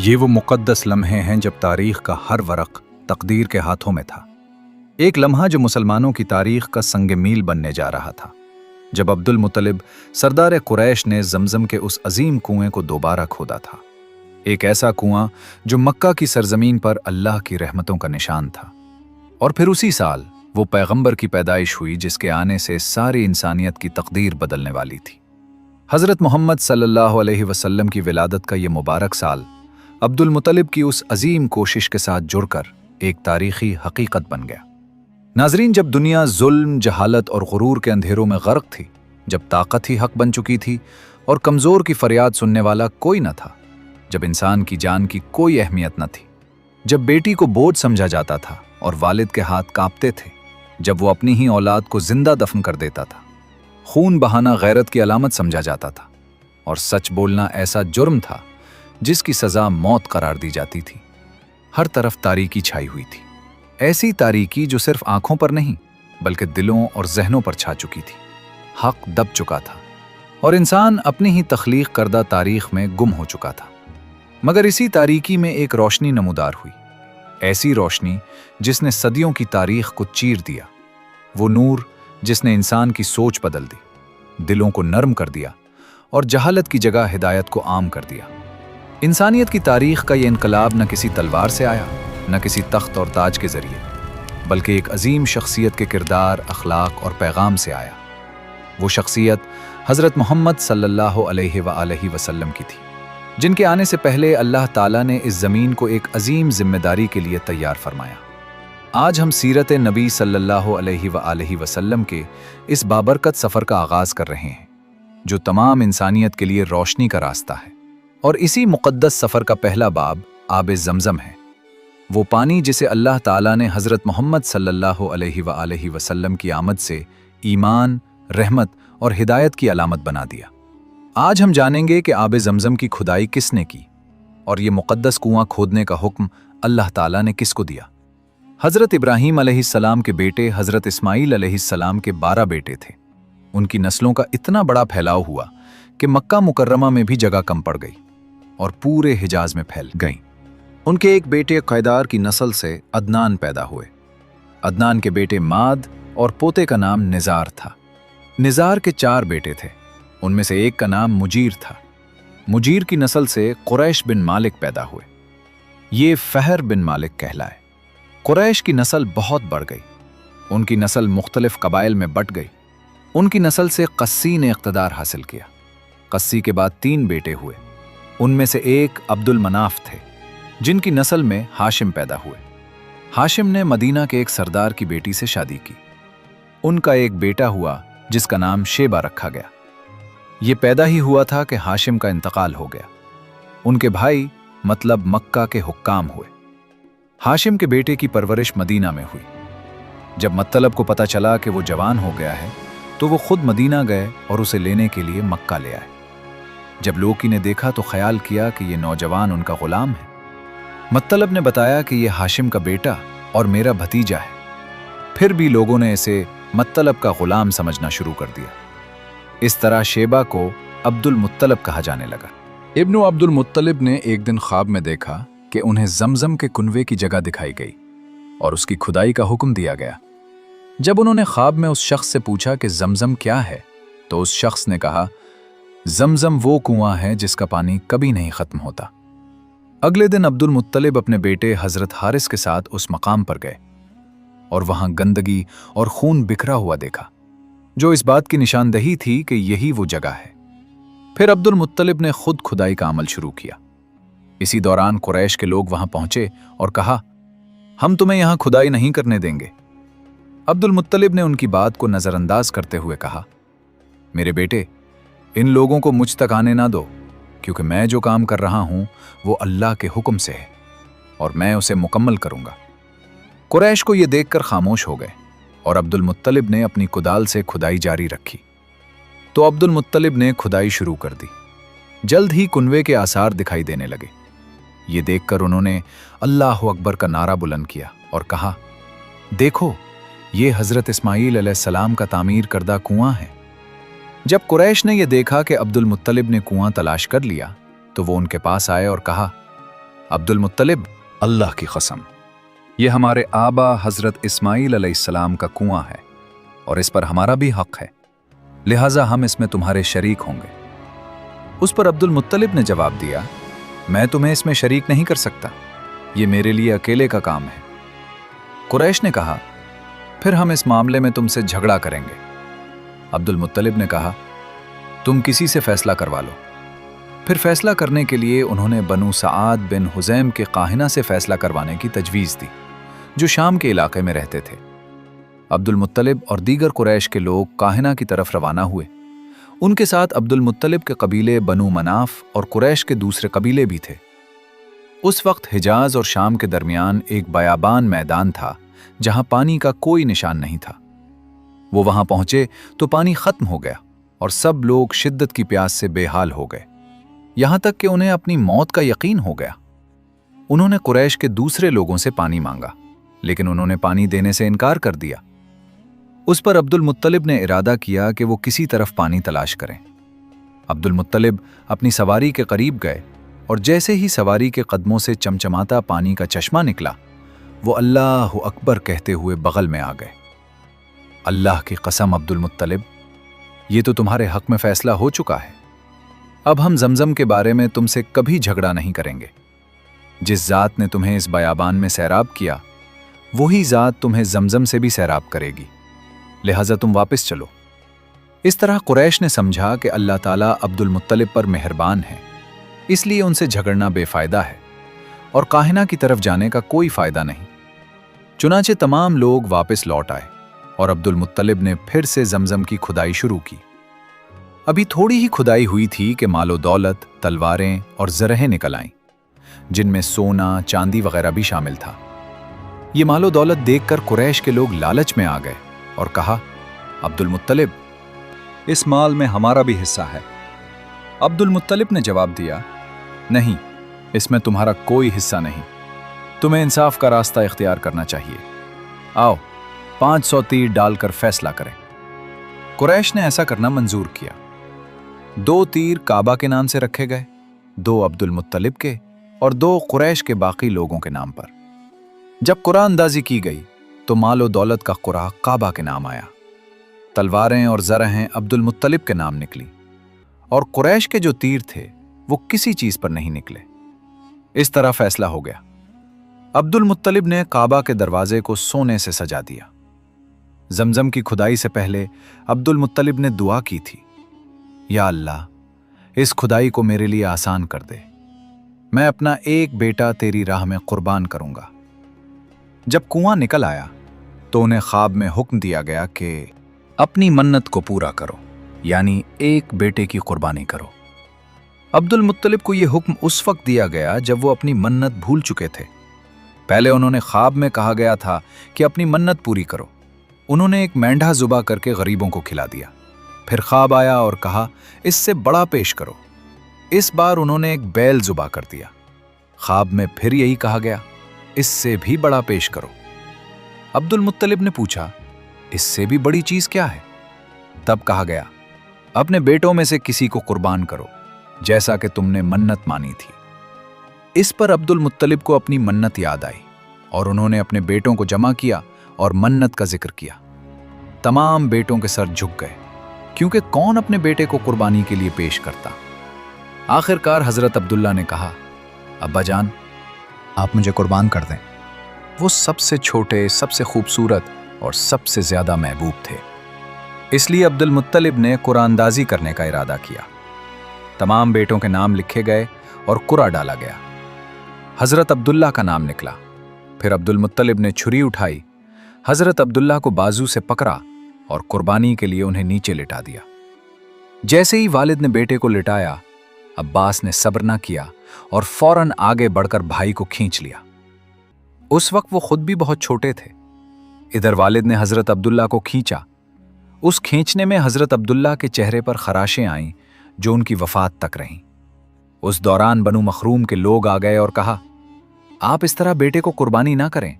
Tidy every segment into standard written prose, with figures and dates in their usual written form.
یہ وہ مقدس لمحے ہیں جب تاریخ کا ہر ورق تقدیر کے ہاتھوں میں تھا۔ ایک لمحہ جو مسلمانوں کی تاریخ کا سنگ میل بننے جا رہا تھا، جب عبد المطلب سردار قریش نے زمزم کے اس عظیم کنویں کو دوبارہ کھودا تھا۔ ایک ایسا کنواں جو مکہ کی سرزمین پر اللہ کی رحمتوں کا نشان تھا۔ اور پھر اسی سال وہ پیغمبر کی پیدائش ہوئی جس کے آنے سے ساری انسانیت کی تقدیر بدلنے والی تھی۔ حضرت محمد صلی اللہ علیہ وسلم کی ولادت کا یہ مبارک سال عبد المطلب کی اس عظیم کوشش کے ساتھ جڑ کر ایک تاریخی حقیقت بن گیا۔ ناظرین، جب دنیا ظلم، جہالت اور غرور کے اندھیروں میں غرق تھی، جب طاقت ہی حق بن چکی تھی اور کمزور کی فریاد سننے والا کوئی نہ تھا، جب انسان کی جان کی کوئی اہمیت نہ تھی، جب بیٹی کو بوجھ سمجھا جاتا تھا اور والد کے ہاتھ کانپتے تھے، جب وہ اپنی ہی اولاد کو زندہ دفن کر دیتا تھا، خون بہانا غیرت کی علامت سمجھا جاتا تھا اور سچ بولنا ایسا جرم تھا جس کی سزا موت قرار دی جاتی تھی، ہر طرف تاریکی چھائی ہوئی تھی۔ ایسی تاریکی جو صرف آنکھوں پر نہیں بلکہ دلوں اور ذہنوں پر چھا چکی تھی۔ حق دب چکا تھا اور انسان اپنی ہی تخلیق کردہ تاریخ میں گم ہو چکا تھا۔ مگر اسی تاریکی میں ایک روشنی نمودار ہوئی، ایسی روشنی جس نے صدیوں کی تاریخ کو چیر دیا، وہ نور جس نے انسان کی سوچ بدل دی، دلوں کو نرم کر دیا اور جہالت کی جگہ ہدایت کو عام کر دیا۔ انسانیت کی تاریخ کا یہ انقلاب نہ کسی تلوار سے آیا، نہ کسی تخت اور تاج کے ذریعے، بلکہ ایک عظیم شخصیت کے کردار، اخلاق اور پیغام سے آیا۔ وہ شخصیت حضرت محمد صلی اللہ علیہ وآلہ وسلم کی تھی، جن کے آنے سے پہلے اللہ تعالیٰ نے اس زمین کو ایک عظیم ذمہ داری کے لیے تیار فرمایا۔ آج ہم سیرت نبی صلی اللہ علیہ وآلہ وسلم کے اس بابرکت سفر کا آغاز کر رہے ہیں، جو تمام انسانیت کے لیے روشنی کا راستہ ہے۔ اور اسی مقدس سفر کا پہلا باب آب زمزم ہے، وہ پانی جسے اللہ تعالیٰ نے حضرت محمد صلی اللہ علیہ وآلہ وسلم کی آمد سے ایمان، رحمت اور ہدایت کی علامت بنا دیا۔ آج ہم جانیں گے کہ آب زمزم کی کھدائی کس نے کی اور یہ مقدس کنواں کھودنے کا حکم اللہ تعالیٰ نے کس کو دیا۔ حضرت ابراہیم علیہ السلام کے بیٹے حضرت اسماعیل علیہ السلام کے 12 بیٹے تھے۔ ان کی نسلوں کا اتنا بڑا پھیلاؤ ہوا کہ مکہ مکرمہ میں بھی جگہ کم پڑ گئی اور پورے حجاز میں پھیل گئیں۔ ان کے ایک بیٹے قیدار کی نسل سے عدنان پیدا ہوئے۔ عدنان کے بیٹے ماد اور پوتے کا نام نزار تھا۔ نزار کے 4 بیٹے تھے، ان میں سے ایک کا نام مجیر تھا۔ مجیر کی نسل سے قریش بن مالک پیدا ہوئے، یہ فہر بن مالک کہلائے۔ قریش کی نسل بہت بڑھ گئی، ان کی نسل مختلف قبائل میں بٹ گئی۔ ان کی نسل سے قسی نے اقتدار حاصل کیا۔ قسی کے بعد 3 بیٹے ہوئے، ان میں سے ایک عبد المناف تھے، جن کی نسل میں ہاشم پیدا ہوئے۔ ہاشم نے مدینہ کے ایک سردار کی بیٹی سے شادی کی۔ ان کا ایک بیٹا ہوا جس کا نام شیبہ رکھا گیا۔ یہ پیدا ہی ہوا تھا کہ ہاشم کا انتقال ہو گیا۔ ان کے بھائی مطلب مکہ کے حکام ہوئے۔ ہاشم کے بیٹے کی پرورش مدینہ میں ہوئی۔ جب مطلب کو پتہ چلا کہ وہ جوان ہو گیا ہے تو وہ خود مدینہ گئے اور اسے لینے کے لیے مکہ لے آئے۔ جب لوکی نے دیکھا تو خیال کیا کہ یہ نوجوان ان کا غلام ہے۔ مطلب نے بتایا کہ یہ ہاشم کا بیٹا اور میرا بھتیجا ہے۔ پھر بھی لوگوں نے اسے مطلب کا غلام سمجھنا شروع کر دیا۔ اس طرح شیبہ کو عبد المطلب کہا جانے لگا۔ ابن عبد المطلب نے ایک دن خواب میں دیکھا کہ انہیں زمزم کے کنویں کی جگہ دکھائی گئی اور اس کی کھدائی کا حکم دیا گیا۔ جب انہوں نے خواب میں اس شخص سے پوچھا کہ زمزم کیا ہے تو اس شخص نے کہا، زمزم وہ کنواں ہے جس کا پانی کبھی نہیں ختم ہوتا۔ اگلے دن عبد المطلب اپنے بیٹے حضرت حارث کے ساتھ اس مقام پر گئے اور وہاں گندگی اور خون بکھرا ہوا دیکھا، جو اس بات کی نشاندہی تھی کہ یہی وہ جگہ ہے۔ پھر عبد المطلب نے خود کھدائی کا عمل شروع کیا۔ اسی دوران قریش کے لوگ وہاں پہنچے اور کہا، ہم تمہیں یہاں کھدائی نہیں کرنے دیں گے۔ عبد المطلب نے ان کی بات کو نظر انداز کرتے ہوئے کہا، میرے بیٹے، ان لوگوں کو مجھ تک آنے نہ دو، کیونکہ میں جو کام کر رہا ہوں وہ اللہ کے حکم سے ہے اور میں اسے مکمل کروں گا۔ قریش کو یہ دیکھ کر خاموش ہو گئے اور عبد المطلب نے اپنی کدال سے کھدائی جاری رکھی۔ تو عبد المطلب نے کھدائی شروع کر دی۔ جلد ہی کنویں کے آثار دکھائی دینے لگے۔ یہ دیکھ کر انہوں نے اللہ اکبر کا نعرہ بلند کیا اور کہا، دیکھو، یہ حضرت اسماعیل علیہ السلام کا تعمیر کردہ کنواں ہے۔ جب قریش نے یہ دیکھا کہ عبد المطلب نے کنواں تلاش کر لیا تو وہ ان کے پاس آئے اور کہا، अब्दुल मुत्तलिब, अल्लाह की कसम, ये हमारे आबा हजरत इस्माइल अलैहिस्सलाम का कुआं है और इस पर हमारा भी हक है, लिहाजा हम इसमें तुम्हारे शरीक होंगे। उस पर अब्दुल मुत्तलिब ने जवाब दिया, मैं तुम्हें इसमें शरीक नहीं कर सकता, ये मेरे लिए अकेले का काम है। कुरैश ने कहा, फिर हम इस मामले में तुमसे झगड़ा करेंगे। अब्दुल मुत्तलिब ने कहा, तुम किसी से फैसला करवा लो। फिर फैसला करने के लिए उन्होंने बनु सआद बिन हुज़ैम के काहिना से फैसला करवाने की तजवीज़ दी, जो शाम के इलाके में रहते थे। अब्दुल मुत्तलिब और दीगर कुरैश के लोग काहिना की तरफ रवाना हुए। उनके साथ अब्दुल मुत्तलिब के कबीले बनु मनाफ और कुरैश के दूसरे कबीले भी थे। उस वक्त हिजाज और शाम के दरमियान एक बयाबान मैदान था जहां पानी का कोई निशान नहीं था। वो वहां पहुंचे तो पानी खत्म हो गया और सब लोग शिद्दत की प्यास से बेहाल हो गए, यहां तक कि उन्हें अपनी मौत का यकीन हो गया। उन्होंने कुरैश के दूसरे लोगों से पानी मांगा, लेकिन उन्होंने पानी देने से इनकार कर दिया। उस पर अब्दुल मुत्तलिब ने इरादा किया कि वो किसी तरफ पानी तलाश करें। अब्दुल मुत्तलिब अपनी सवारी के करीब गए और जैसे ही सवारी के कदमों से चमचमाता पानी का चश्मा निकला, वो अल्लाहु अकबर कहते हुए बगल में आ गए। अल्लाह की कसम अब्दुल मुत्तलिब, ये तो तुम्हारे हक में फैसला हो चुका है। अब हम जमजम के बारे में तुमसे कभी झगड़ा नहीं करेंगे। जिस जात ने तुम्हें इस बयाबान में सैराब किया, वही जात तुम्हें जमजम से भी सैराब करेगी, लिहाजा तुम वापस चलो। इस तरह कुरैश ने समझा कि अल्लाह ताला अब्दुल मुत्तलिब पर मेहरबान है, इसलिए उनसे झगड़ना बेफायदा है और काहिना की तरफ जाने का कोई फायदा नहीं। चुनाचे तमाम लोग वापस लौट आए और अब्दुल मुत्तलिब ने फिर से जमजम की खुदाई शुरू की। अभी थोड़ी ही खुदाई हुई थी कि मालो दौलत, तलवारें और ज़रहें निकल आईं, जिनमें सोना चांदी वगैरह भी शामिल था। ये मालो दौलत देखकर कुरैश के लोग लालच में आ गए और कहा, अब्दुल मुत्तलिब, इस माल में हमारा भी हिस्सा है। अब्दुल मुत्तलिब ने जवाब दिया, नहीं, इसमें तुम्हारा कोई हिस्सा नहीं, तुम्हें इंसाफ का रास्ता इख्तियार करना चाहिए। आओ 500 तीर डालकर फैसला करें। कुरैश ने ऐसा करना मंजूर किया। 2 तीर काबा के नाम से रखे गए, 2 अब्दुल मुत्तलिब के और 2 कुरैश के बाकी लोगों के नाम पर। जब कुरान अंदाजी की गई तो मालो दौलत का कुरा काबा के नाम आया, तलवारें और ज़रहें अब्दुल मुत्तलिब के नाम निकली और कुरैश के जो तीर थे वो किसी चीज पर नहीं निकले। इस तरह फैसला हो गया। अब्दुल मुत्तलिब ने काबा के दरवाजे को सोने से सजा दिया। जमजम की खुदाई से पहले अब्दुल मुत्तलिब ने दुआ की थी, या अल्लाह, इस खुदाई को मेरे लिए आसान कर दे, मैं अपना एक बेटा तेरी राह में कुर्बान करूंगा। जब कुआं निकल आया तो उन्हें ख्वाब में हुक्म दिया गया कि अपनी मन्नत को पूरा करो, यानी एक बेटे की कुर्बानी करो। अब्दुल मुत्तलिब को यह हुक्म उस वक्त दिया गया जब वो अपनी मन्नत भूल चुके थे। पहले उन्होंने ख्वाब में कहा गया था कि अपनी मन्नत पूरी करो। उन्होंने एक मेंढा जुबा करके गरीबों को खिला दिया। फिर ख्वाब आया और कहा, इससे बड़ा पेश करो। इस बार उन्होंने एक बैल जुबा कर दिया। ख्वाब में फिर यही कहा गया, इससे भी बड़ा पेश करो। अब्दुल मुत्तलिब ने पूछा, इससे भी बड़ी चीज क्या है? तब कहा गया, अपने बेटों में से किसी को कुर्बान करो, जैसा कि तुमने मन्नत मानी थी। इस पर अब्दुल मुत्तलिब को अपनी मन्नत याद आई और उन्होंने अपने बेटों को जमा किया और मन्नत का जिक्र किया। तमाम बेटों के सर झुक गए, क्योंकि कौन अपने बेटे को कुर्बानी के लिए पेश करता। आखिरकार हजरत अब्दुल्ला ने कहा, अब्बा जान, आप मुझे कुर्बान कर दें। वो सबसे छोटे, सबसे खूबसूरत और सबसे ज्यादा महबूब थे। इसलिए अब्दुल मुत्तलिब ने कुरानदाजी करने का इरादा किया। तमाम बेटों के नाम लिखे गए और कुरा डाला गया। हजरत अब्दुल्ला का नाम निकला। फिर अब्दुल मुत्तलिब ने छुरी उठाई, हजरत अब्दुल्ला को बाजू से पकड़ा और कुर्बानी के लिए उन्हें नीचे लिटा दिया। जैसे ही वालिद ने बेटे को लिटाया, अब्बास ने सब्र न किया और फौरन आगे बढ़कर भाई को खींच लिया। उस वक्त वो खुद भी बहुत छोटे थे। इधर वालिद ने हजरत अब्दुल्ला को खींचा। उस खींचने में हजरत अब्दुल्ला के चेहरे पर खराशें आईं जो उनकी वफात तक रहीं। उस दौरान बनु मखरूम के लोग आ गए और कहा, आप इस तरह बेटे को कुर्बानी ना करें,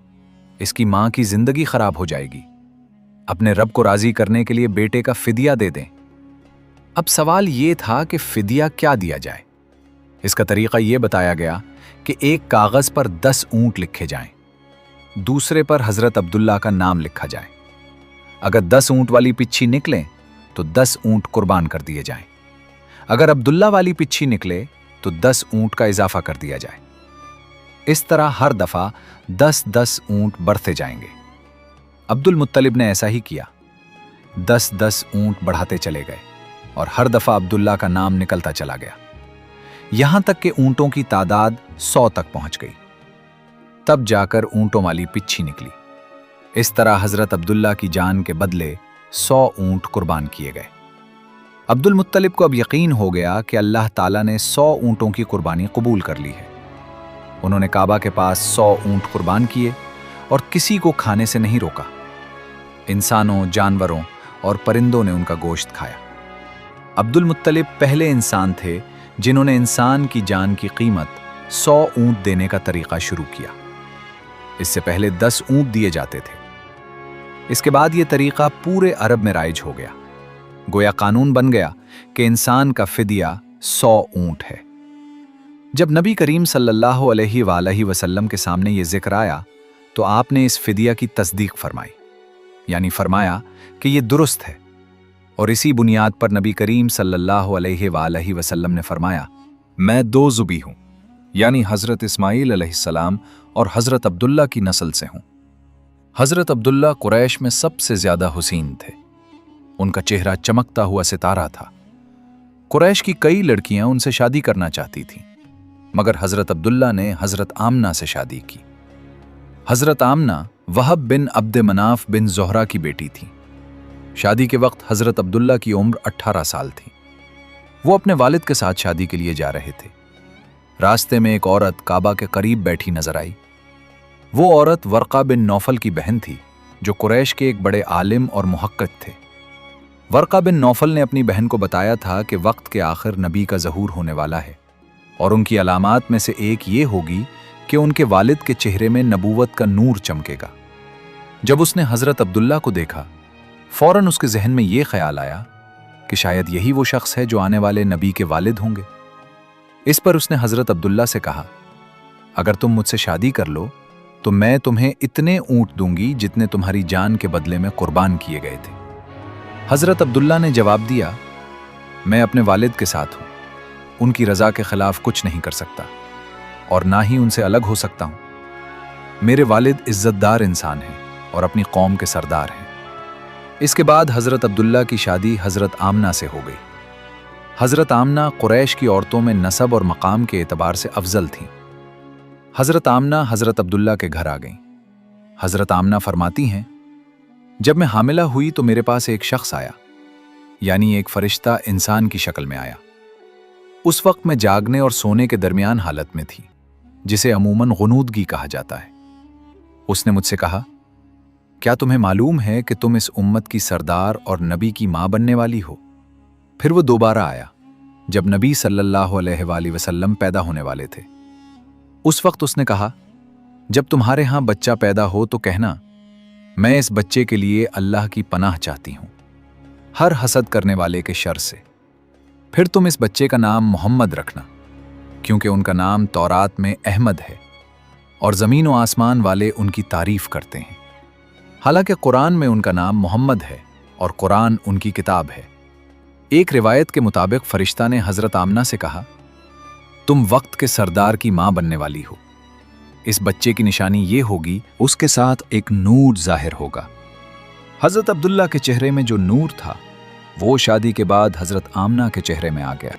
इसकी मां की जिंदगी खराब हो जाएगी। अपने रब को राजी करने के लिए बेटे का फिदिया दे दें। अब सवाल यह था कि फिदिया क्या दिया जाए। इसका तरीका ये बताया गया कि एक कागज पर 10 ऊंट लिखे जाएं, दूसरे पर हजरत अब्दुल्ला का नाम लिखा जाए। अगर 10 ऊंट वाली पिच्छी निकले तो 10 ऊंट कुर्बान कर दिए जाएं। अगर अब्दुल्ला वाली पिच्छी निकले तो 10 ऊंट का इजाफा कर दिया जाए। इस तरह हर दफा 10-10 ऊंट बढ़ते जाएंगे। अब्दुल मुत्तलिब ने ऐसा ही किया। 10-10 ऊंट बढ़ाते चले गए और हर दफा अब्दुल्ला का नाम निकलता चला गया, यहां तक कि ऊंटों की तादाद 100 तक पहुंच गई। तब जाकर ऊंटों वाली पिच्छी निकली। इस तरह हजरत अब्दुल्ला की जान के बदले 100 ऊंट कुर्बान किए गए। अब्दुल मुत्तलिब को अब यकीन हो गया कि अल्लाह ताला ने 100 ऊंटों की कुर्बानी कबूल कर ली है। उन्होंने काबा के पास 100 ऊंट कुर्बान किए और किसी को खाने से नहीं रोका। इंसानों, जानवरों और परिंदों ने उनका गोश्त खाया। अब्दुल मुत्तलिब पहले इंसान थे जिन्होंने इंसान की जान की कीमत 100 ऊंट देने का तरीका शुरू किया। इससे पहले 10 ऊंट दिए जाते थे। इसके बाद यह तरीका पूरे अरब में राइज हो गया। गोया कानून बन गया कि इंसान का फिदिया 100 ऊंट है। जब नबी करीम सल्लल्लाहु अलैहि वसल्लम के सामने यह जिक्र आया तो आपने इस फिदिया की तस्दीक फरमाई, यानी फरमाया कि यह दुरुस्त है। और इसी बुनियाद पर नबी करीम सल्लल्लाहु अलैहि वसल्लम ने फरमाया, मैं 2 ज़ुबी हूं, यानी हजरत इस्माईल अलैहिस्सलाम और हजरत अब्दुल्ला की नस्ल से हूं। हजरत अब्दुल्ला कुरैश में सबसे ज्यादा हुसीन थे। उनका चेहरा चमकता हुआ सितारा था। कुरैश की कई लड़कियां उनसे शादी करना चाहती थीं, मगर हजरत अब्दुल्ला ने हजरत आमना से शादी की। हजरत आमना वहब बिन अब्द मनाफ बिन ज़ोहरा की बेटी थी। शादी के वक्त हजरत अब्दुल्ला की उम्र 18 साल थी। वो अपने वालिद के साथ शादी के लिए जा रहे थे। रास्ते में एक औरत काबा के करीब बैठी नजर आई। वो औरत वर्का बिन नौफल की बहन थी, जो कुरैश के एक बड़े आलिम और मुहक्किक थे। वर्का बिन नौफल ने अपनी बहन को बताया था कि वक्त के आखिर नबी का ज़हूर होने वाला है और उनकी अलामात में से एक ये होगी कि उनके वालिद के चेहरे में नबूवत का नूर चमकेगा। जब उसने हजरत अब्दुल्ला को देखा, फौरन उसके जहन में यह ख्याल आया कि शायद यही वो शख्स है जो आने वाले नबी के वालिद होंगे। इस पर उसने हजरत अब्दुल्ला से कहा, अगर तुम मुझसे शादी कर लो तो मैं तुम्हें इतने ऊंट दूंगी जितने तुम्हारी जान के बदले में कुर्बान किए गए थे। हजरत अब्दुल्ला ने जवाब दिया, मैं अपने वालिद के साथ हूं, उनकी रजा के खिलाफ कुछ नहीं कर सकता और ना ही उनसे अलग हो सकता हूं। मेरे वालिद इज्जतदार इंसान हैं और अपनी कौम के सरदार हैं। इसके बाद हजरत अब्दुल्ला की शादी हजरत आमना से हो गई। हजरत आमना कुरैश की औरतों में नसब और मकाम के एतबार से अफजल थीं। हजरत आमना हजरत अब्दुल्ला के घर आ गईं। हजरत आमना फरमाती हैं, जब मैं हामिला हुई तो मेरे पास एक शख्स आया, यानी एक फरिश्ता इंसान की शक्ल में आया। उस वक्त मैं जागने और सोने के दरमियान हालत में थी, जिसे अमूमन गुनूदगी कहा जाता है। उसने मुझसे कहा, क्या तुम्हें मालूम है कि तुम इस उम्मत की सरदार और नबी की मां बनने वाली हो? फिर वो दोबारा आया जब नबी सल्लल्लाहु अलैहि वसल्लम पैदा होने वाले थे। उस वक्त उसने कहा, जब तुम्हारे यहां बच्चा पैदा हो तो कहना, मैं इस बच्चे के लिए अल्लाह की पनाह चाहती हूं, हर हसद करने वाले के शर से। फिर तुम इस बच्चे का नाम मोहम्मद रखना, क्योंकि उनका नाम तौरात में अहमद है और ज़मीन व आसमान वाले उनकी तारीफ करते हैं। हालांकि कुरान में उनका नाम मोहम्मद है और कुरान उनकी किताब है। एक रिवायत के मुताबिक फरिश्ता ने हजरत आमना से कहा, तुम वक्त के सरदार की मां बनने वाली हो। इस बच्चे की निशानी ये होगी, उसके साथ एक नूर जाहिर होगा। हजरत अब्दुल्ला के चेहरे में जो नूर था वो शादी के बाद हजरत आमना के चेहरे में आ गया।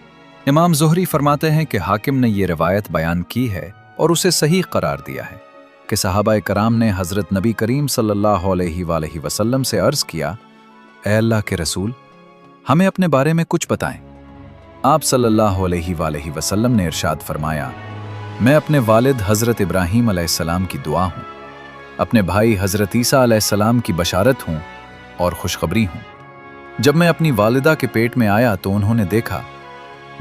इमाम ज़ुहरी फरमाते हैं कि हाकिम ने ये रिवायत बयान की है और उसे सही करार दिया है कि सहाबा कराम ने हजरत नबी करीम सल्लल्लाहु अलैहि वसल्लम से अर्ज किया, ए अल्लाह के रसूल, हमें अपने बारे में कुछ बताएं। आप सल्लल्लाहु अलैहि वसल्लम ने इरशाद फरमाया, मैं अपने वालिद हजरत इब्राहीम अलैहिस्सलाम की दुआ हूँ, अपने भाई हजरत ईसा अलैहिस्सलाम की बशारत हूँ और खुशखबरी हूँ। जब मैं अपनी वालिदा के पेट में आया तो उन्होंने देखा,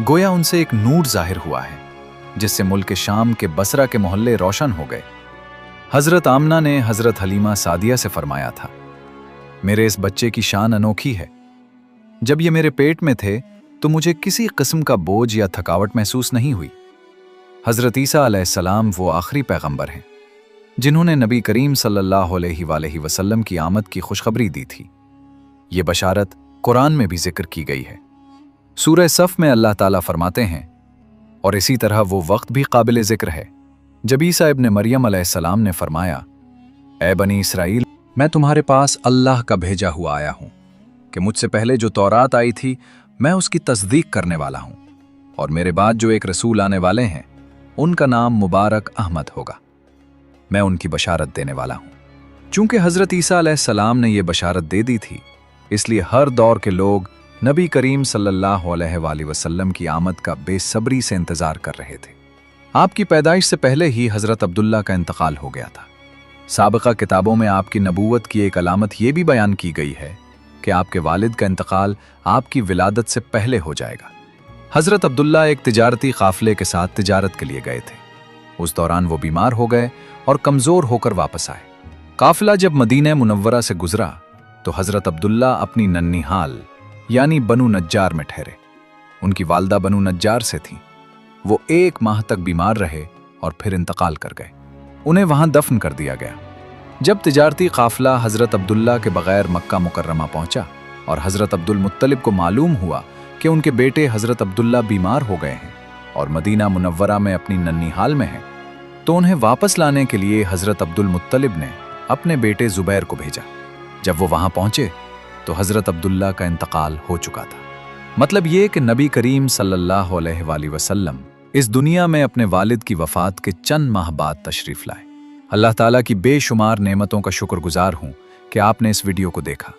गोया उनसे एक नूर जाहिर हुआ है, जिससे मुल्क शाम के बसरा के मोहल्ले रोशन हो गए। हजरत आमना ने हजरत हलीमा सादिया से फरमाया था, मेरे इस बच्चे की शान अनोखी है। जब ये मेरे पेट में थे तो मुझे किसी किस्म का बोझ या थकावट महसूस नहीं हुई। हज़रत ईसा अलैहिस्सलाम वो आखिरी पैगंबर हैं जिन्होंने नबी करीम सल्लल्लाहु अलैहि वसल्लम की आमद की खुशखबरी दी थी। ये बशारत कुरान में भी जिक्र की गई है। सूरह सफ में अल्लाह ताला फरमाते हैं, और इसी तरह वो वक्त भी काबिल ज़िक्र है जब ईसा इब्न मरियम अलैहिस्सलाम ने फरमाया, ए बनी इसराइल, मैं तुम्हारे पास अल्लाह का भेजा हुआ आया हूँ कि मुझसे पहले जो तौरात आई थी मैं उसकी तस्दीक करने वाला हूँ, और मेरे बाद जो एक रसूल आने वाले हैं उनका नाम मुबारक अहमद होगा। मैं उनकी बशारत देने वाला हूँ। चूंकि हज़रत ईसा अलैहिस्सलाम ने यह बशारत दे दी थी, इसलिए हर दौर के लोग नबी करीम सल्लल्लाहु अलैहि वसल्लम की आमद का बेसब्री से इंतज़ार कर रहे थे। आपकी पैदाइश से पहले ही हज़रत अब्दुल्ला का इंतकाल हो गया था। साबिक़ा किताबों में आपकी नबूवत की एक अलामत ये भी बयान की गई है कि आपके वालिद का इंतकाल आपकी विलादत से पहले हो जाएगा। हज़रत अब्दुल्ला एक तिजारती काफ़िले के साथ तिजारत के लिए गए थे। उस दौरान वो बीमार हो गए और कमज़ोर होकर वापस आए। काफ़िला जब मदीना मुनव्वरा से गुजरा तो हज़रत अब्दुल्ला अपनी नन्निहाल यानी बनु नज्जार में ठहरे। उनकी वालदा बनु नज्जार से थीं। वो 1 माह तक बीमार रहे और फिर इंतकाल कर गए। उन्हें वहां दफन कर दिया गया। जब तिजारती काफ़िला हज़रत अब्दुल्ला के बगैर मक्का मुकर्रमा पहुंचा और हज़रत अब्दुल मुत्तलिब को मालूम हुआ कि उनके बेटे हज़रत अब्दुल्ला बीमार हो गए हैं और मदीना मुनव्वरा में अपनी नन्निहाल में हैं, तो उन्हें वापस लाने के लिए हज़रत अब्दुल मुत्तलिब ने अपने बेटे ज़ुबैर को भेजा। जब वो वहां पहुंचे तो हज़रत अब्दुल्ला का इंतकाल हो चुका था। मतलब ये कि नबी करीम सल्लल्लाहु अलैहि वसल्लम इस दुनिया में अपने वालिद की वफ़ात के चंद माह बाद तशरीफ़ लाए। अल्लाह ताला की बेशुमार नेमतों का शुक्रगुजार हूँ कि आपने इस वीडियो को देखा।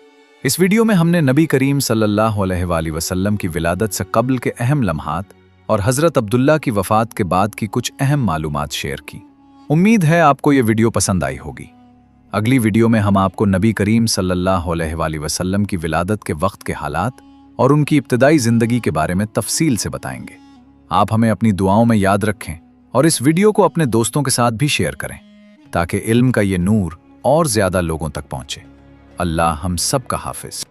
इस वीडियो में हमने नबी करीम सल्लल्लाहु अलैहि वसल्लम की विलादत से कब्ल के अहम लम्हात और हज़रत अब्दुल्ला की वफ़ात के बाद की कुछ अहम मालूमात शेयर की। उम्मीद है आपको ये वीडियो पसंद आई होगी। अगली वीडियो में हम आपको नबी करीम सल्लल्लाहु अलैहि वसल्लम की विलादत के वक्त के हालात और उनकी इब्तिदाई ज़िंदगी के बारे में तफसील से बताएंगे। आप हमें अपनी दुआओं में याद रखें और इस वीडियो को अपने दोस्तों के साथ भी शेयर करें ताकि इल्म का ये नूर और ज़्यादा लोगों तक पहुँचे। अल्लाह हम सब का हाफिज।